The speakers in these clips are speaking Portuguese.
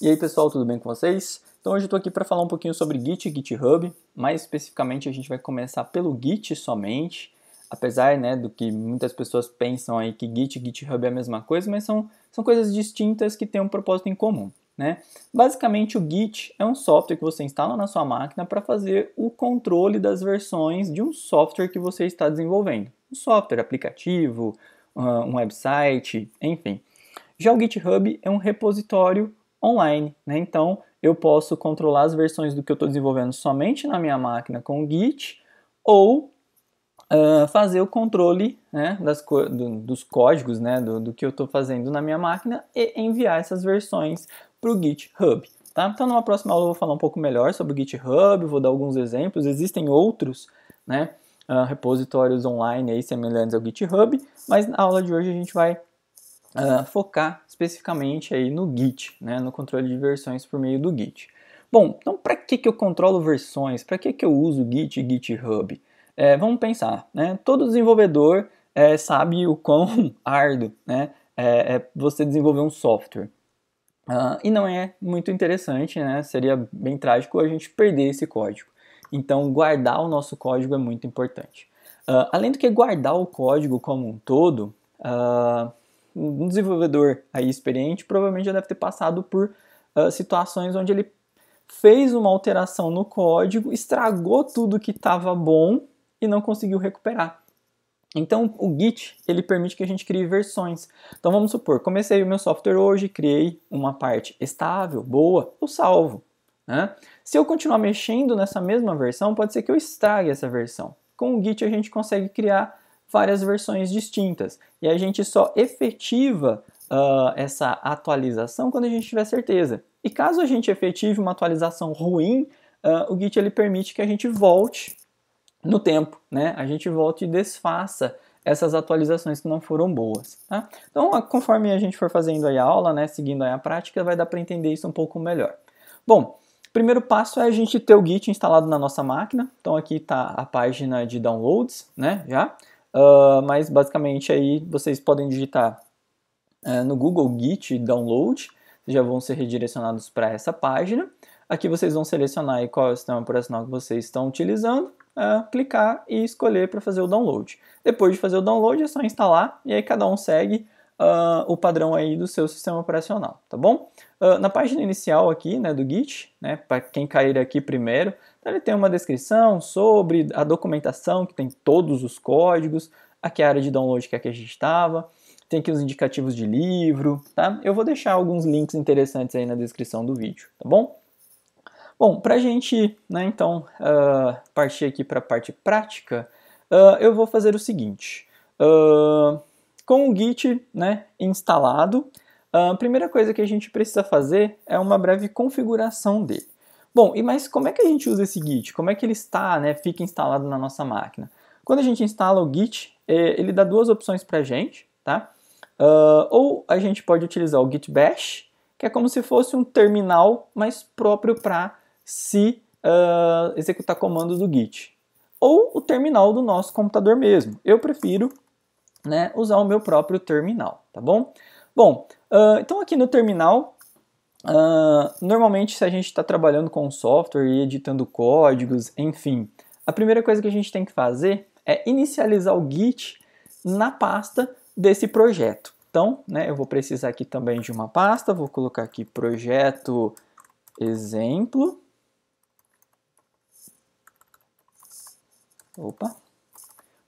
E aí pessoal, tudo bem com vocês? Então hoje eu estou aqui para falar um pouquinho sobre Git e GitHub. Mais especificamente a gente vai começar pelo Git somente, apesar, né, do que muitas pessoas pensam aí que Git e GitHub é a mesma coisa, mas são coisas distintas que têm um propósito em comum, né? Basicamente o Git é um software que você instala na sua máquina para fazer o controle das versões de um software que você está desenvolvendo. Um software, aplicativo, um website, enfim. Já o GitHub é um repositório online, né? Então eu posso controlar as versões do que eu estou desenvolvendo somente na minha máquina com o Git ou fazer o controle, né, dos códigos, né, do que eu estou fazendo na minha máquina e enviar essas versões para o GitHub. Tá? Então numa próxima aula eu vou falar um pouco melhor sobre o GitHub, vou dar alguns exemplos, existem outros, né, repositórios online aí semelhantes ao GitHub, mas na aula de hoje a gente vai focar especificamente aí no Git, né, no controle de versões por meio do Git. Bom, então para que eu controlo versões? Para que eu uso Git e GitHub? Vamos pensar, né? Todo desenvolvedor sabe o quão árduo, né, é você desenvolver um software. E não é muito interessante, né? Seria bem trágico a gente perder esse código. Então, guardar o nosso código é muito importante. Além do que guardar o código como um todo, um desenvolvedor aí experiente provavelmente já deve ter passado por situações onde ele fez uma alteração no código, estragou tudo que estava bom e não conseguiu recuperar. Então o Git ele permite que a gente crie versões. Então vamos supor, comecei o meu software hoje, criei uma parte estável, boa, eu salvo. Né? Se eu continuar mexendo nessa mesma versão, pode ser que eu estrague essa versão. Com o Git a gente consegue criar várias versões distintas e a gente só efetiva essa atualização quando a gente tiver certeza. E caso a gente efetive uma atualização ruim, o Git ele permite que a gente volte no tempo, né? A gente volta e desfaça essas atualizações que não foram boas. Tá? Então, conforme a gente for fazendo aí a aula, né, seguindo aí a prática, vai dar para entender isso um pouco melhor. Bom, o primeiro passo é a gente ter o Git instalado na nossa máquina. Então aqui está a página de downloads, né, já. Mas basicamente aí vocês podem digitar no Google Git download, já vão ser redirecionados para essa página. Aqui vocês vão selecionar aí qual é o sistema operacional que vocês estão utilizando, clicar e escolher para fazer o download. Depois de fazer o download é só instalar e aí cada um segue o padrão aí do seu sistema operacional, tá bom? Na página inicial aqui, né, do Git, né, para quem cair aqui primeiro, ele tem uma descrição sobre a documentação que tem todos os códigos, aqui é a área de download que é a que a gente estava, tem aqui os indicativos de livro, tá? Eu vou deixar alguns links interessantes aí na descrição do vídeo, tá bom? Bom, para a gente, né, então, partir aqui para a parte prática, eu vou fazer o seguinte. Com o Git, né, instalado, a primeira coisa que a gente precisa fazer é uma breve configuração dele. Bom, mas como é que a gente usa esse Git? Como é que ele está, né, fica instalado na nossa máquina? Quando a gente instala o Git, ele dá duas opções para a gente, tá? Ou a gente pode utilizar o Git Bash, que é como se fosse um terminal mais próprio para se executar comandos do Git. Ou o terminal do nosso computador mesmo. Eu prefiro, né, usar o meu próprio terminal, tá bom? Bom, então aqui no terminal, normalmente se a gente está trabalhando com software e editando códigos, enfim, a primeira coisa que a gente tem que fazer é inicializar o Git na pasta desse projeto. Então, né, eu vou precisar aqui também de uma pasta, vou colocar aqui projeto exemplo.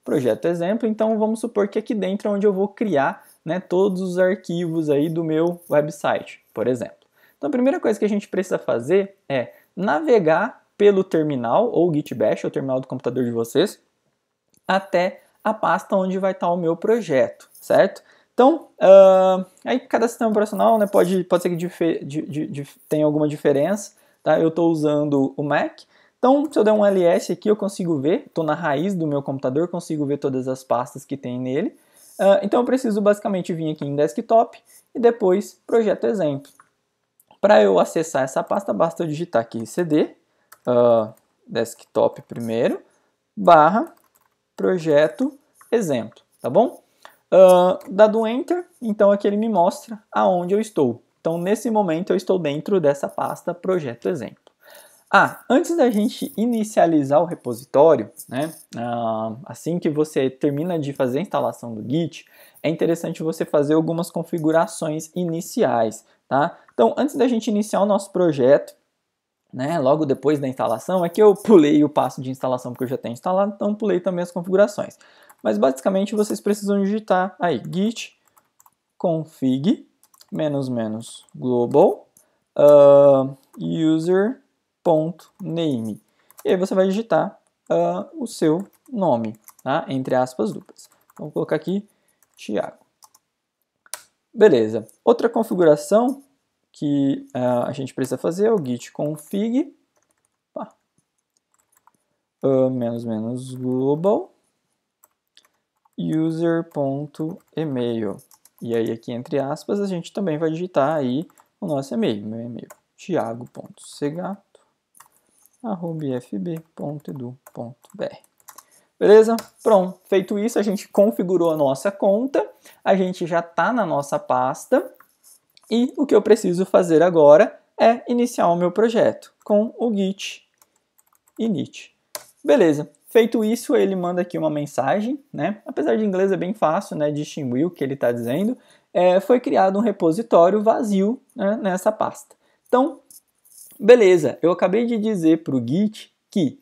Projeto exemplo, então vamos supor que aqui dentro é onde eu vou criar, né, todos os arquivos aí do meu website, por exemplo. Então a primeira coisa que a gente precisa fazer é navegar pelo terminal, ou Git Bash, o terminal do computador de vocês, até a pasta onde vai estar o meu projeto, certo? Então, aí cada sistema operacional, né, pode ser que tenha alguma diferença, tá? Eu estou usando o Mac, então se eu der um ls aqui eu consigo ver, estou na raiz do meu computador, consigo ver todas as pastas que tem nele. Então eu preciso basicamente vir aqui em desktop e depois projeto exemplo. Para eu acessar essa pasta, basta eu digitar aqui cd, desktop primeiro, barra projeto exemplo, tá bom? Dado um Enter, então aqui ele me mostra aonde eu estou. Então, nesse momento, eu estou dentro dessa pasta projeto exemplo. Antes da gente inicializar o repositório, né, assim que você termina de fazer a instalação do Git, é interessante você fazer algumas configurações iniciais, tá? Então, antes da gente iniciar o nosso projeto, né, logo depois da instalação, é que eu pulei o passo de instalação porque eu já tenho instalado, então pulei também as configurações. Mas basicamente vocês precisam digitar aí git config --global user.name. E aí você vai digitar o seu nome, tá? Entre aspas duplas. Vou colocar aqui Thiago. Beleza. Outra configuração que a gente precisa fazer é o git config --global user.email. E aí aqui entre aspas a gente também vai digitar aí o nosso e-mail, meu e-mail, thiago.segato@ifb.edu.br. Beleza? Pronto, feito isso, a gente configurou a nossa conta, a gente já está na nossa pasta e o que eu preciso fazer agora é iniciar o meu projeto com o git init. Beleza, feito isso, ele manda aqui uma mensagem, né? Apesar de inglês é bem fácil, né, distinguir o que ele está dizendo. Foi criado um repositório vazio, né, nessa pasta. Então, beleza, eu acabei de dizer para o Git que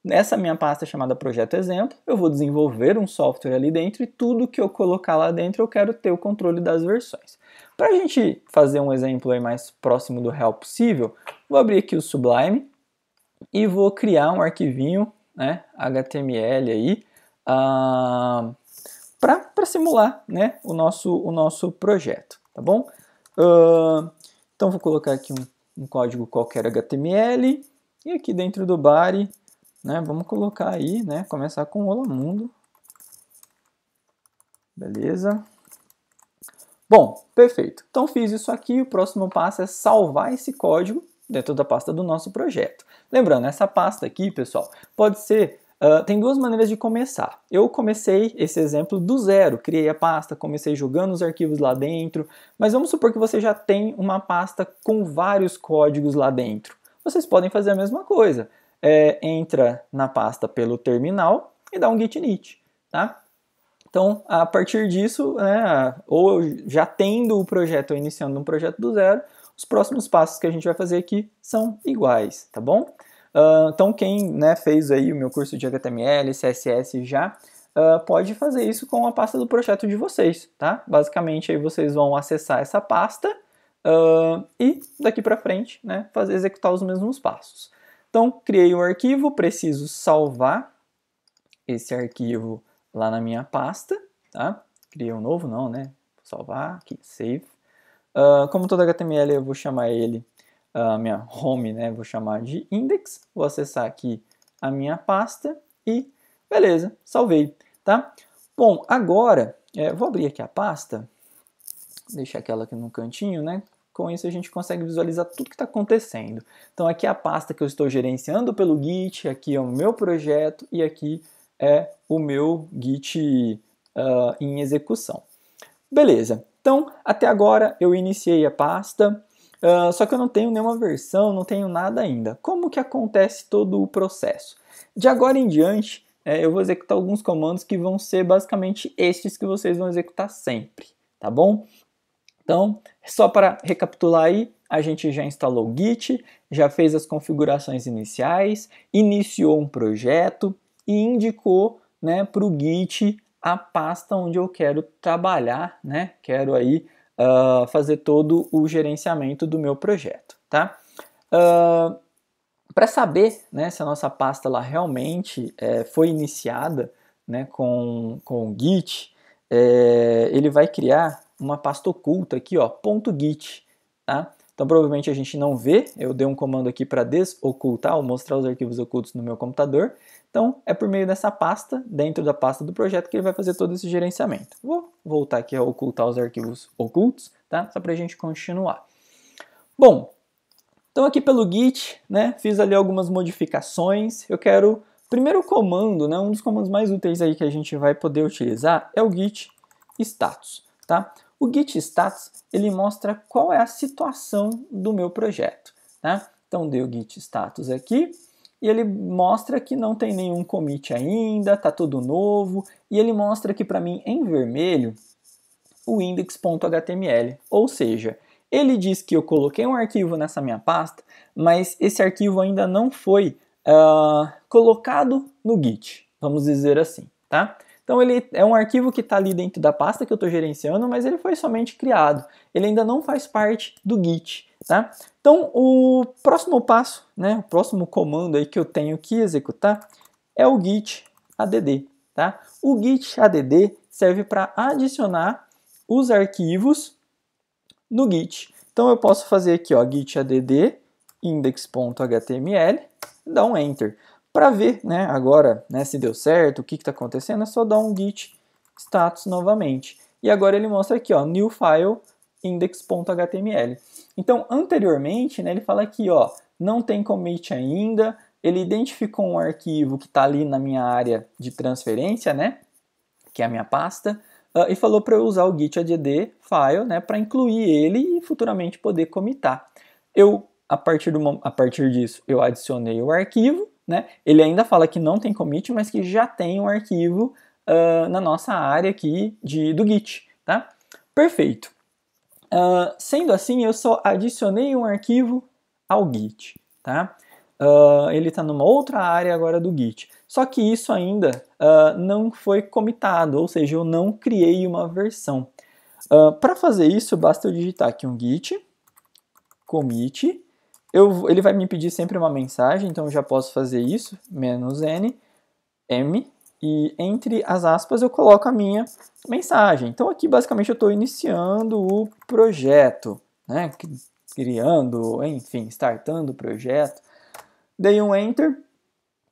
nessa minha pasta chamada Projeto Exemplo, eu vou desenvolver um software ali dentro e tudo que eu colocar lá dentro eu quero ter o controle das versões. Para a gente fazer um exemplo aí mais próximo do real possível, vou abrir aqui o Sublime e vou criar um arquivinho, né, HTML aí, para simular, né, o nosso projeto, tá bom? Então vou colocar aqui um código qualquer HTML e aqui dentro do body, né, vamos colocar aí, né, começar com Olá Mundo. Beleza? Bom, perfeito. Então fiz isso aqui, o próximo passo é salvar esse código dentro da pasta do nosso projeto. Lembrando, essa pasta aqui, pessoal, pode ser... tem duas maneiras de começar. Eu comecei esse exemplo do zero, criei a pasta, comecei jogando os arquivos lá dentro, mas vamos supor que você já tem uma pasta com vários códigos lá dentro. Vocês podem fazer a mesma coisa. Entra na pasta pelo terminal e dá um git init, tá? Então, a partir disso, né, ou já tendo o projeto ou iniciando um projeto do zero, os próximos passos que a gente vai fazer aqui são iguais, tá bom? Então, quem, né, fez aí o meu curso de HTML, CSS já, pode fazer isso com a pasta do projeto de vocês, tá? Basicamente, aí vocês vão acessar essa pasta e daqui para frente, né, executar os mesmos passos. Então, criei o arquivo, preciso salvar esse arquivo lá na minha pasta, tá? Criei um novo, não, né? Vou salvar aqui, save. Como todo HTML, eu vou chamar ele, minha home, né? Vou chamar de index. Vou acessar aqui a minha pasta e beleza, salvei, tá? Bom, agora, vou abrir aqui a pasta, deixar aquela aqui no cantinho, né? Com isso a gente consegue visualizar tudo que está acontecendo. Então aqui é a pasta que eu estou gerenciando pelo Git, aqui é o meu projeto e aqui é o meu Git em execução. Beleza, então até agora eu iniciei a pasta, só que eu não tenho nenhuma versão, não tenho nada ainda. Como que acontece todo o processo? De agora em diante, eu vou executar alguns comandos que vão ser basicamente estes que vocês vão executar sempre, tá bom? Então, só para recapitular aí, a gente já instalou o Git, já fez as configurações iniciais, iniciou um projeto e indicou, né, para o Git a pasta onde eu quero trabalhar, né? Quero aí fazer todo o gerenciamento do meu projeto, tá? Para saber, né, se a nossa pasta lá realmente foi iniciada, né, com o Git, ele vai criar uma pasta oculta aqui, ó, .git, tá? Então provavelmente a gente não vê, eu dei um comando aqui para desocultar ou mostrar os arquivos ocultos no meu computador. Então é por meio dessa pasta, dentro da pasta do projeto, que ele vai fazer todo esse gerenciamento. Vou voltar aqui a ocultar os arquivos ocultos, tá? Só para a gente continuar. Bom, então aqui pelo Git, né, fiz ali algumas modificações. Eu quero, primeiro comando, né, um dos comandos mais úteis aí que a gente vai poder utilizar é o git status, tá? O git status, ele mostra qual é a situação do meu projeto, tá? Então, dei o git status aqui, e ele mostra que não tem nenhum commit ainda, tá tudo novo, e ele mostra aqui para mim em vermelho o index.html, ou seja, ele diz que eu coloquei um arquivo nessa minha pasta, mas esse arquivo ainda não foi colocado no Git, vamos dizer assim, tá? Então ele é um arquivo que está ali dentro da pasta que eu estou gerenciando, mas ele foi somente criado, ele ainda não faz parte do Git, tá? Então o próximo passo, né, o próximo comando aí que eu tenho que executar é o git add, tá? O git add serve para adicionar os arquivos no Git. Então eu posso fazer aqui, ó, git add index.html, dar um enter. Para ver, né, agora, né, se deu certo, o que está acontecendo, é só dar um git status novamente. E agora ele mostra aqui, ó, new file index.html. Então, anteriormente, né, ele fala aqui, ó, não tem commit ainda, ele identificou um arquivo que está ali na minha área de transferência, né, que é a minha pasta, e falou para eu usar o git add file, né, para incluir ele e futuramente poder commitar. Eu, a partir disso, eu adicionei o arquivo, né, ele ainda fala que não tem commit, mas que já tem um arquivo na nossa área aqui do Git, tá? Perfeito. Sendo assim, eu só adicionei um arquivo ao Git, tá? Ele está numa outra área agora do Git. Só que isso ainda não foi commitado, ou seja, eu não criei uma versão. Para fazer isso, basta eu digitar aqui um git commit. Ele vai me pedir sempre uma mensagem, então eu já posso fazer isso, -n, m, e entre as aspas eu coloco a minha mensagem. Então aqui basicamente eu estou iniciando o projeto, né? Criando, enfim, startando o projeto. Dei um enter.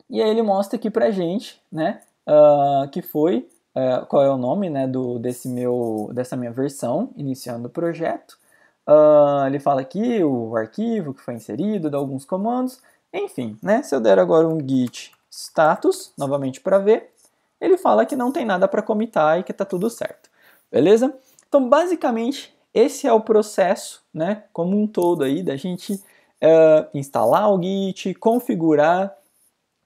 E aí ele mostra aqui pra gente, né, que foi, qual é o nome, né, dessa minha versão, iniciando o projeto. Ele fala aqui o arquivo que foi inserido, dá alguns comandos, enfim, né, se eu der agora um git status, novamente para ver, ele fala que não tem nada para commitar e que tá tudo certo, beleza? Então, basicamente, esse é o processo, né, como um todo aí, da gente instalar o Git, configurar,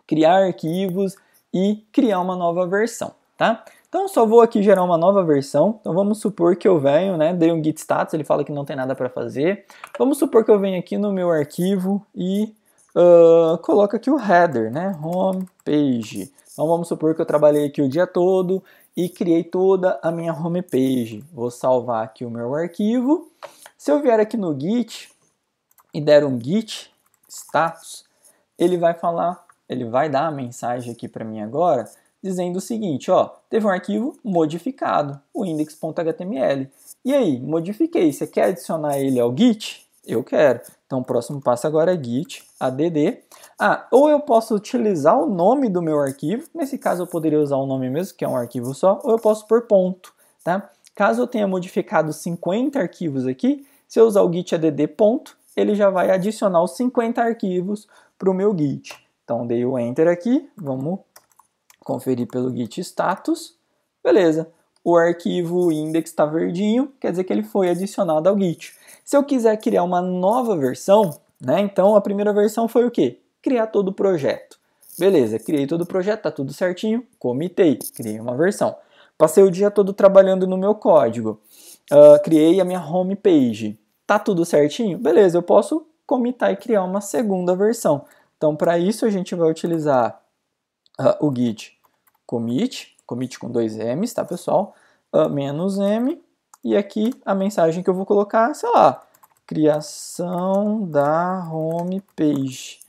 criar arquivos e criar uma nova versão, tá? Então só vou aqui gerar uma nova versão. Então vamos supor que eu venho, né, dei um git status, ele fala que não tem nada para fazer. Vamos supor que eu venho aqui no meu arquivo e coloco aqui o header, né, home page. Então vamos supor que eu trabalhei aqui o dia todo e criei toda a minha home page. Vou salvar aqui o meu arquivo. Se eu vier aqui no Git e der um git status, ele vai dar a mensagem aqui para mim agora, dizendo o seguinte, ó, teve um arquivo modificado, o index.html. E aí, modifiquei, você quer adicionar ele ao Git? Eu quero. Então o próximo passo agora é git add. Ou eu posso utilizar o nome do meu arquivo, nesse caso eu poderia usar o nome mesmo, que é um arquivo só, ou eu posso pôr ponto, tá? Caso eu tenha modificado 50 arquivos aqui, se eu usar o git add ponto, ele já vai adicionar os 50 arquivos para o meu Git. Então dei o enter aqui, vamos conferir pelo git status, beleza. O arquivo index está verdinho, quer dizer que ele foi adicionado ao Git. Se eu quiser criar uma nova versão, né, então a primeira versão foi o quê? Criar todo o projeto. Beleza, criei todo o projeto, tá tudo certinho, comitei, criei uma versão. Passei o dia todo trabalhando no meu código, criei a minha home page, tá tudo certinho? Beleza, eu posso comitar e criar uma segunda versão. Então, para isso, a gente vai utilizar o git commit com 2 M's, tá, pessoal? -m, e aqui a mensagem que eu vou colocar, sei lá, criação da home page.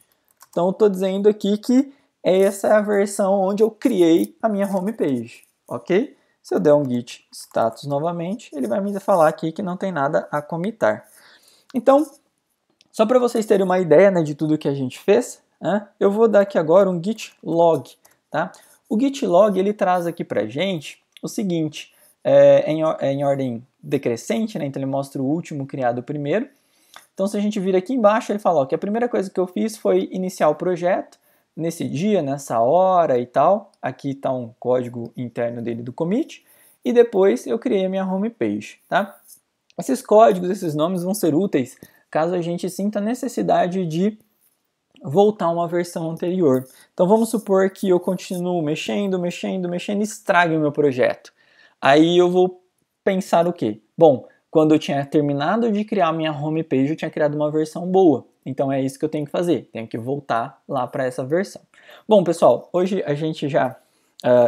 Então, eu estou dizendo aqui que essa é a versão onde eu criei a minha home page, ok? Se eu der um git status novamente, ele vai me falar aqui que não tem nada a commitar. Então, só para vocês terem uma ideia, né, de tudo que a gente fez, né, eu vou dar aqui agora um git log, tá? O git log ele traz aqui para a gente o seguinte, em ordem decrescente, né, então ele mostra o último criado primeiro. Então se a gente vir aqui embaixo, ele fala ó, que a primeira coisa que eu fiz foi iniciar o projeto, nesse dia, nessa hora e tal. Aqui está um código interno dele do commit. e depois eu criei a minha homepage, tá? Esses códigos, esses nomes vão ser úteis caso a gente sinta necessidade de voltar a uma versão anterior. Então vamos supor que eu continuo mexendo e estrague o meu projeto. Aí eu vou pensar o quê? Bom, quando eu tinha terminado de criar minha homepage, eu tinha criado uma versão boa. Então é isso que eu tenho que fazer, tenho que voltar lá para essa versão. Bom, pessoal, hoje a gente já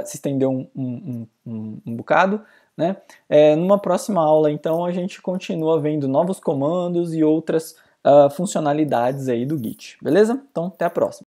se estendeu um bocado, né? Numa próxima aula, então, a gente continua vendo novos comandos e outras funcionalidades aí do Git, beleza? Então, até a próxima.